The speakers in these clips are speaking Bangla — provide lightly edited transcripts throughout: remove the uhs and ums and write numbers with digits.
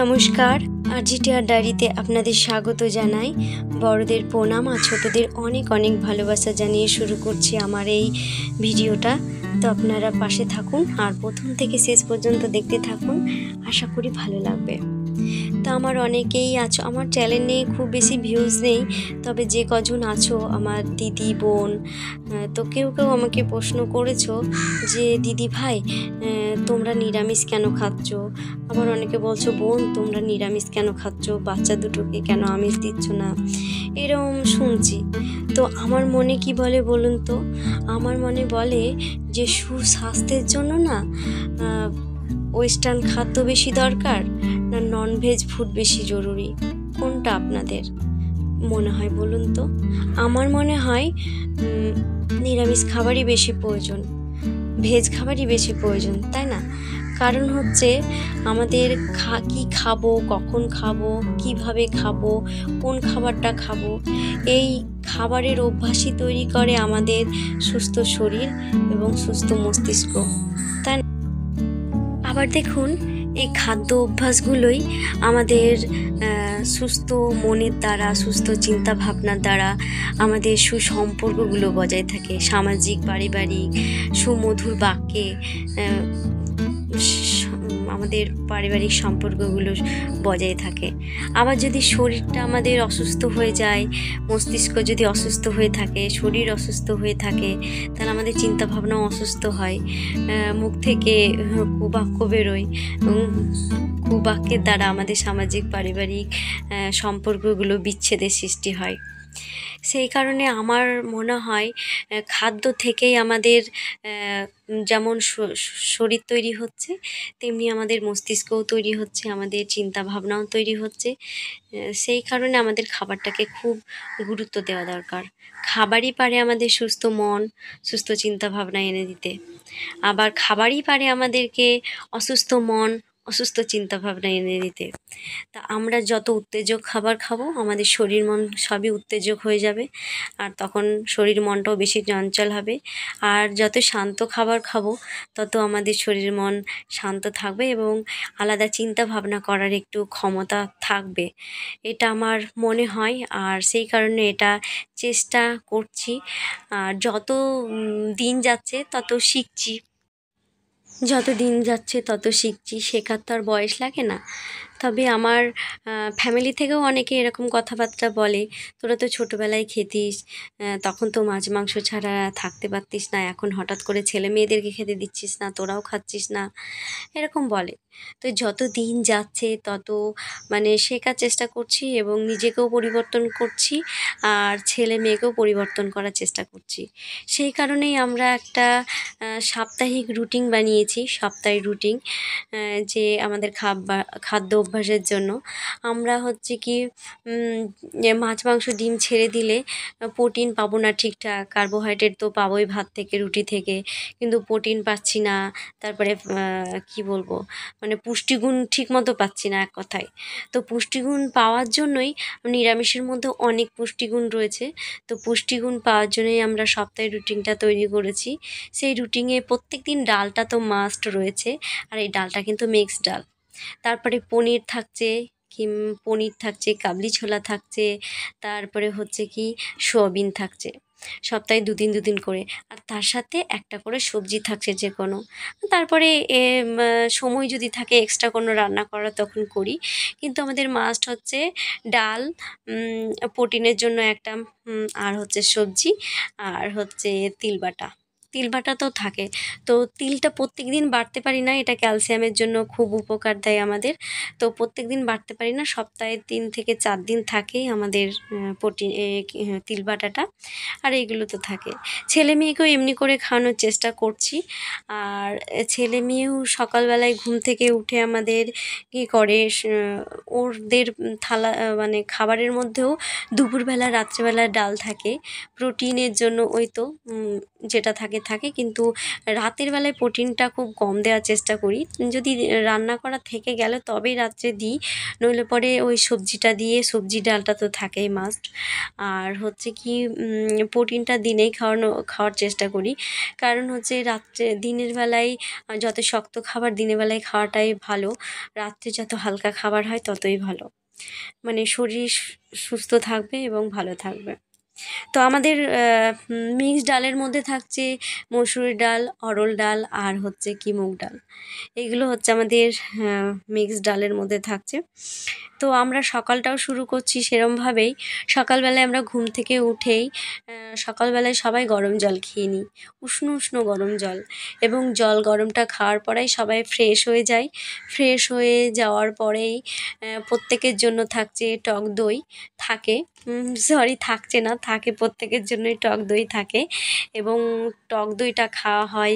নমস্কার, আরজিটিআর ডায়েরিতে আপনাদের স্বাগত জানাই। বড়দের প্রণাম আর ছোটদের অনেক অনেক ভালোবাসা জানিয়ে শুরু করছি আমার এই ভিডিওটা। তো আপনারা পাশে থাকুন আর প্রথম থেকে শেষ পর্যন্ত দেখতে থাকুন, আশা করি ভালো লাগবে। তো আমার অনেকেই আছো, আমার চ্যানেলে খুব বেশি ভিউজ নেই, তবে যে কজন আছো আমার দিদি বোন, তো কেউ কেউ আমাকে প্রশ্ন করেছো যে দিদি ভাই তোমরা নিরামিষ কেন খাচ্ছ। আবার অনেকে বলছো বোন তোমরা নিরামিষ কেন খাচ্ছ, বাচ্চা দুটোকে কেন আমিষ দিচ্ছ না, এরকম শুনছি। তো আমার মনে কি বলে বলুন তো, আমার মনে বলে যে সুস্বাস্থ্যের জন্য না ওয়েস্টার্ন খাদ্য বেশি দরকার না ননভেজ ফুড বেশি জরুরি, কোনটা আপনাদের মনে হয় বলুন তো? আমার মনে হয় নিরামিষ খাবারই বেশি প্রয়োজন, ভেজ খাবারই বেশি প্রয়োজন, তাই না? কারণ হচ্ছে আমাদের কি খাবো, কখন খাবো, কিভাবে খাবো, কোন খাবারটা খাবো, এই খাবারের অভ্যাসই তৈরি করে আমাদের সুস্থ শরীর এবং সুস্থ মস্তিষ্ক, তাই না? আবার দেখুন, এই খাদ্য অভ্যাসগুলোই আমাদের সুস্থ মনের দ্বারা, সুস্থ চিন্তা ভাবনার দ্বারা আমাদের সুসম্পর্কগুলো বজায় থাকে, সামাজিক পারিবারিক সুমধুর বাক্যে আমাদের পারিবারিক সম্পর্কগুলো বজায় থাকে। আবার যদি শরীরটা আমাদের অসুস্থ হয়ে যায়, মস্তিষ্ক যদি অসুস্থ হয়ে থাকে, শরীর অসুস্থ হয়ে থাকে, তাহলে আমাদের চিন্তাভাবনাও অসুস্থ হয়, মুখ থেকে কুবাক্য বেরোয়, কুবাক্যের দ্বারা আমাদের সামাজিক পারিবারিক সম্পর্কগুলো বিচ্ছেদের সৃষ্টি হয়। সেই কারণে আমার মনে হয় খাদ্য থেকেই আমাদের যেমন শরীর তৈরি হচ্ছে, তেমনি আমাদের মস্তিষ্কও তৈরি হচ্ছে, আমাদের চিন্তা ভাবনাও তৈরি হচ্ছে। সেই কারণে আমাদের খাবারটাকে খুব গুরুত্ব দেওয়া দরকার। খাবারই পারে আমাদের সুস্থ মন, সুস্থ চিন্তা ভাবনা এনে দিতে, আবার খাবারই পারে আমাদেরকে অসুস্থ মন, অসুস্থ চিন্তা ভাবনা এনে দিতে। তা আমরা যত উত্তেজক খাবার খাবো, আমাদের শরীর মন সবই উত্তেজক হয়ে যাবে, আর তখন শরীর মনটাও বেশি চঞ্চল হবে। আর যত শান্ত খাবার খাবো, তত আমাদের শরীর মন শান্ত থাকবে এবং আলাদা চিন্তা ভাবনা করার একটু ক্ষমতা থাকবে, এটা আমার মনে হয়। আর সেই কারণে এটা চেষ্টা করছি, আর যত দিন যাচ্ছে তত শিখছি, যত দিন যাচ্ছে তত শিখছি, শেখার তো আর বয়স লাগে না। তবে আমার ফ্যামিলি থেকেও অনেকে এরকম কথাবার্তা বলে, তোরা তো ছোটোবেলায় খেতিস, তখন তো মাছ মাংস ছাড়া থাকতে পারতিস না, এখন হঠাৎ করে ছেলে মেয়েদেরকে খেতে দিচ্ছিস না, তোরাও খাচ্ছিস না, এরকম বলে। তো যত দিন যাচ্ছে তত শেখার চেষ্টা করছি এবং নিজেকেও পরিবর্তন করছি আর ছেলে মেয়েকেও পরিবর্তন করার চেষ্টা করছি। সেই কারণেই আমরা একটা সাপ্তাহিক রুটিন বানিয়েছি, সাপ্তাহিক রুটিন, যে আমাদের খাদ্য অভ্যাসের জন্য আমরা হচ্ছে কি মাছ মাংস ডিম ছেড়ে দিলে প্রোটিন পাবো না ঠিকঠাক, কার্বোহাইড্রেট তো পাবোই ভাত থেকে রুটি থেকে, কিন্তু প্রোটিন পাচ্ছি না, তারপরে কি বলবো পুষ্টিগুণ ঠিক মতো পাচ্ছি না এক কথায়। তো পুষ্টিগুণ পাওয়ার জন্যই নিরামিষের মধ্যে অনেক পুষ্টিগুণ রয়েছে, তো পুষ্টিগুণ পাওয়ার জন্যই আমরা সপ্তাহের রুটিনটা তৈরি করেছি। সেই রুটিনে প্রত্যেক দিন ডালটা তো মাস্ট রয়েছে, আর এই ডালটা কিন্তু মিক্সড ডাল, তারপরে পনির থাকছে, কাবলি ছোলা থাকছে, তারপরে হচ্ছে কি সোয়াবিন থাকছে, সপ্তাহে দুদিন করে, আর তার সাথে একটা করে সবজি থাকছে যে কোনো। তারপরে সময় যদি থাকে এক্সট্রা কোনো রান্না করা তখন করি, কিন্তু আমাদের মাস্ট হচ্ছে ডাল, প্রোটিনের জন্য একটা, আর হচ্ছে সবজি, আর হচ্ছে তিল বাটা তো থাকে। তো তিলটা প্রত্যেক দিন বাড়তে পারি না, এটা ক্যালসিয়ামের জন্য খুব উপকার দেয় আমাদের, তো প্রত্যেক দিন বাড়তে পারি না, সপ্তাহে 3 থেকে 4 দিন থাকেই আমাদের তিল বাটাটা, আর এইগুলো তো থাকে। ছেলে মেয়েকেও এমনি করে খাওয়ানোর চেষ্টা করছি, আর ছেলে মেয়েও সকালবেলায় ঘুম থেকে উঠে আমাদের কী করে, ওদের থালা খাবারের মধ্যেও দুপুরবেলা রাত্রেবেলা ডাল থাকে, প্রোটিনের জন্য ওই তো যেটা থাকে থাকে, কিন্তু রাতের বেলায় প্রোটিনটা খুব কম দেওয়ার চেষ্টা করি। যদি রান্না করা থেকে গেলে তবেই রাত্রে দিই, নইলে পরে ওই সবজিটা দিয়ে, সবজি ডালটা তো থাকেই মাস্ট। আর হচ্ছে কি প্রোটিনটা দিনেই খাওয়ার চেষ্টা করি, কারণ হচ্ছে রাত্রে দিনের বেলায় যত শক্ত খাবার দিনের বেলায় খাওয়াটাই ভালো, রাত্রে যত হালকা খাবার হয় ততই ভালো, মানে শরীর সুস্থ থাকবে এবং ভালো থাকবে। তো আমাদের মিক্সড ডালের মধ্যে থাকছে মসুর ডাল, অরল ডাল আর হচ্ছে কি মুগ ডাল, এগুলো হচ্ছে আমাদের মিক্সড ডালের মধ্যে থাকছে। তো আমরা সকালটাও শুরু করছি সেরমভাবেই। সকালবেলায় আমরা ঘুম থেকে উঠেই সকালবেলায় সবাই গরম জল খেয়ে নিই, উষ্ণ উষ্ণ গরম জল, এবং জল গরমটা খাওয়ার পরেই সবাই ফ্রেশ হয়ে যায়। ফ্রেশ হয়ে যাওয়ার পরেই প্রত্যেকের জন্য থাকছে টক দই, থাকছে না, থাকে, প্রত্যেকের জন্যই টক দই থাকে। এবং টক দইটা খাওয়া হয়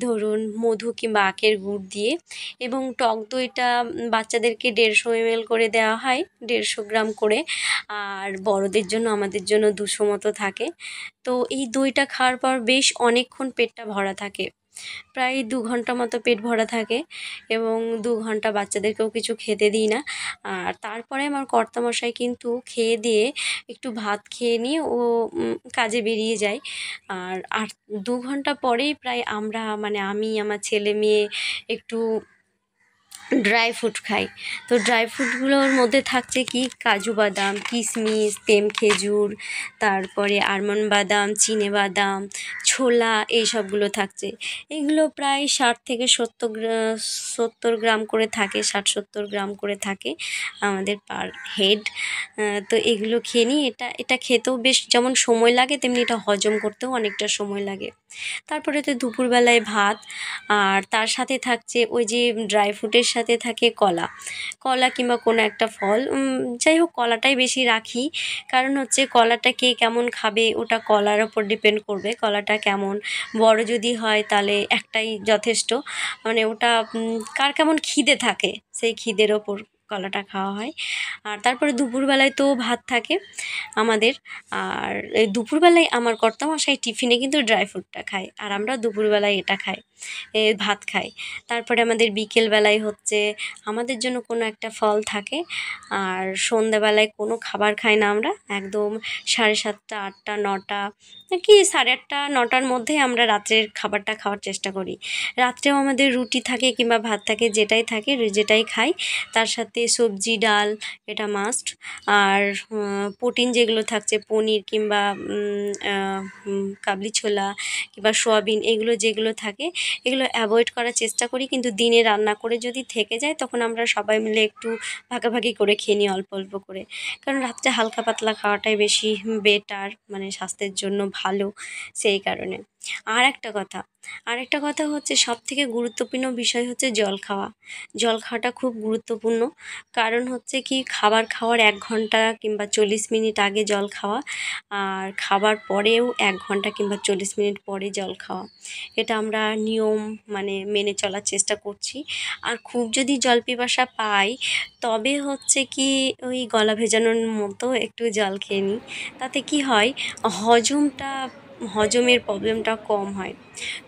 ধরুন মধু কিংবা আখের গুড় দিয়ে, এবং টক দইটা বাচ্চাদেরকে 150 ml করে দেওয়া হয়, 150 গ্রাম করে, আর বড়দের জন্য আমাদের জন্য 200 মতো থাকে। তো এই দইটা খাওয়ার পর বেশ অনেকক্ষণ পেটটা ভরা থাকে, প্রায় 2 ঘন্টা মতো পেট ভরা থাকে, এবং 2 ঘন্টা বাচ্চাদেরকেও কিছু খেতে দিই না। আর তারপরে আমার কর্তামশাই কিন্তু খেয়ে দিয়ে একটু ভাত খেয়ে নিয়ে ও কাজে বেরিয়ে যায়। আর 2 ঘন্টা পরেই প্রায় আমরা, মানে আমি, আমার ছেলে মেয়ে একটু ড্রাই ফ্রুট খাই। তো ড্রাই ফ্রুটগুলোর মধ্যে থাকছে কি কাজু বাদাম, কিশমিশ, প্রেম খেজুর, তারপরে আলমন্ড বাদাম, চিনে বাদাম, ছোলা, এই সবগুলো থাকছে। এগুলো প্রায় 60 থেকে 70 গ্রাম করে থাকে, 60-70 গ্রাম করে থাকে আমাদের পার হেড। তো এগুলো খেয়ে নিই। এটা খেতেও বেশ যেমন সময় লাগে, তেমনি এটা হজম করতেও অনেকটা সময় লাগে। তারপরে তো দুপুরবেলায় ভাত, আর তার সাথে থাকছে ওই যে ড্রাই ফ্রুটের সাথে থাকে কলা কিংবা কোনো একটা ফল, যাই হোক কলাটাই বেশি রাখি, কারণ হচ্ছে কলাটা কে কেমন খাবে ওটা কলার ওপর ডিপেন্ড করবে। কলাটা কেমন, বড় যদি হয় তাহলে একটাই যথেষ্ট, মানে ওটা কার কেমন খিদে থাকে সেই খিদের ওপর কলাটা খাওয়া হয়। আর তারপরে দুপুরবেলায় তো ভাত থাকে আমাদের, আর এই দুপুরবেলায় আমার কর্তামশাই টিফিনে কিন্তু ড্রাই ফ্রুটটা খায়, আর আমরা দুপুরবেলায় এটা খাই, ভাত খাই। তারপরে আমাদের বিকেলবেলায় হচ্ছে আমাদের জন্য কোনো একটা ফল থাকে। আর সন্ধ্যাবেলায় কোনো খাবার খাই না আমরা, একদম 7:30, 8টা, 9টা, কি 8:30, 9টার মধ্যে আমরা রাত্রের খাবারটা খাওয়ার চেষ্টা করি। রাত্রেও আমাদের রুটি থাকে কিংবা ভাত থাকে, যেটাই থাকে, যেটাই খাই, তার সাথে সবজি ডাল, এটা মাস্ট। আর প্রোটিন যেগুলো থাকছে পনির কিংবা কাবলি ছোলা কিংবা সোয়াবিন, এগুলো যেগুলো থাকে এগুলো অ্যাভয়েড করার চেষ্টা করি, কিন্তু দিনে রান্না করে যদি থেকে যায় তখন আমরা সবাই মিলে একটু ভাগাভাগি করে খেয়ে নিই অল্প অল্প করে, কারণ রাত্রে হালকা পাতলা খাওয়াটাই বেশি বেটার, মানে স্বাস্থ্যের জন্য ভালো, সেই কারণে। আরেকটা কথা হচ্ছে সবথেকে গুরুত্বপূর্ণ বিষয় হচ্ছে জল খাওয়াটা খুব গুরুত্বপূর্ণ, কারণ হচ্ছে কি খাবার খাওয়ার 1 ঘন্টা কিংবা 40 মিনিট আগে জল খাওয়া, আর খাবার পরেও 1 ঘন্টা কিংবা 40 মিনিট পরে জল খাওয়া, এটা আমরা নিয়ম মানে মেনে চলার চেষ্টা করছি। আর খুব যদি জল পিপাসা পাই তবে হচ্ছে কি ওই গলা ভেজানোর মতো একটু জল খেয়ে নিই, তাতে কি হয় হজমের প্রবলেমটা কম হয়।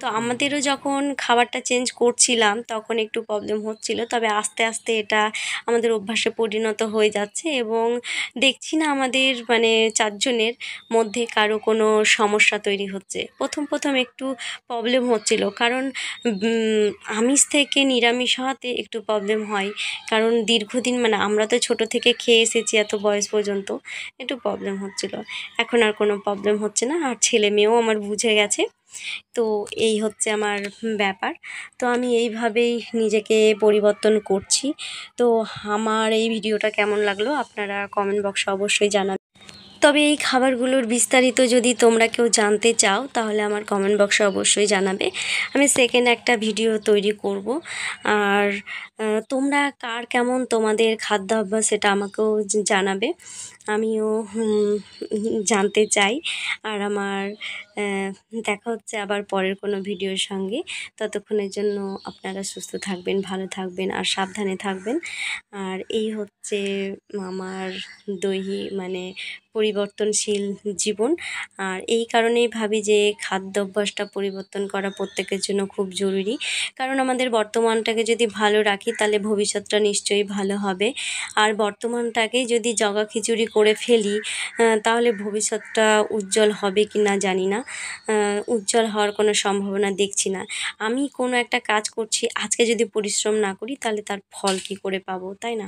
তো আমাদেরও যখন খাবারটা চেঞ্জ করছিলাম তখন একটু প্রবলেম হচ্ছিল, তবে আস্তে আস্তে এটা আমাদের অভ্যাসে পরিণত হয়ে যাচ্ছে, এবং দেখছি না আমাদের মানে 4 জনের মধ্যে কারো কোনো সমস্যা তৈরি হচ্ছে। প্রথম একটু প্রবলেম হচ্ছিল, কারণ আমিষ থেকে নিরামিষ হওয়াতে একটু প্রবলেম হয়, কারণ দীর্ঘদিন, মানে আমরা তো ছোটো থেকে খেয়ে এসেছি এত বয়স পর্যন্ত, একটু প্রবলেম হচ্ছিল। এখন আর কোনো প্রবলেম হচ্ছে না, আর ছেলে মেয়েও আমার বুঝে গেছে। তো এই হচ্ছে আমার ব্যাপার। তো আমি এইভাবেই নিজেকে পরিবর্তন করছি। তো আমার এই ভিডিওটা কেমন লাগলো আপনারা কমেন্ট বক্সে অবশ্যই জানাবেন। তবে এই খাবারগুলোর বিস্তারিত যদি তোমরা কেউ জানতে চাও তাহলে আমার কমেন্ট বক্সে অবশ্যই জানাবে, আমি সেকেন্ড একটা ভিডিও তৈরি করব। আর তোমরা কার কেমন তোমাদের খাদ্যাভ্যাস সেটা আমাকেও জানাবে। আমিও জানতে চাই। আর আমার দেখা হচ্ছে আবার পরের কোনো ভিডিওর সঙ্গে। ততক্ষণের জন্য আপনারা সুস্থ থাকবেন, ভালো থাকবেন আর সাবধানে থাকবেন। আর এই হচ্ছে আমার মানে পরিবর্তনশীল জীবন। আর এই কারণেই ভাবি যে খাদ্যাভ্যাসটা পরিবর্তন করা প্রত্যেকের জন্য খুব জরুরি। কারণ আমাদের বর্তমানটাকে যদি ভালো রাখি তাহলে ভবিষ্যৎটা নিশ্চয়ই ভালো হবে। আর বর্তমানটাকেই যদি জগা খিচুড়ি করে ফেলি তাহলে ভবিষ্যৎটা উজ্জ্বল হবে কি না জানি না। উজ্জ্বল হওয়ার কোনো সম্ভাবনা দেখছি না। আমি কোনো একটা কাজ করছি, আজকে যদি পরিশ্রম না করি তাহলে তার ফল কী করে পাবো, তাই না?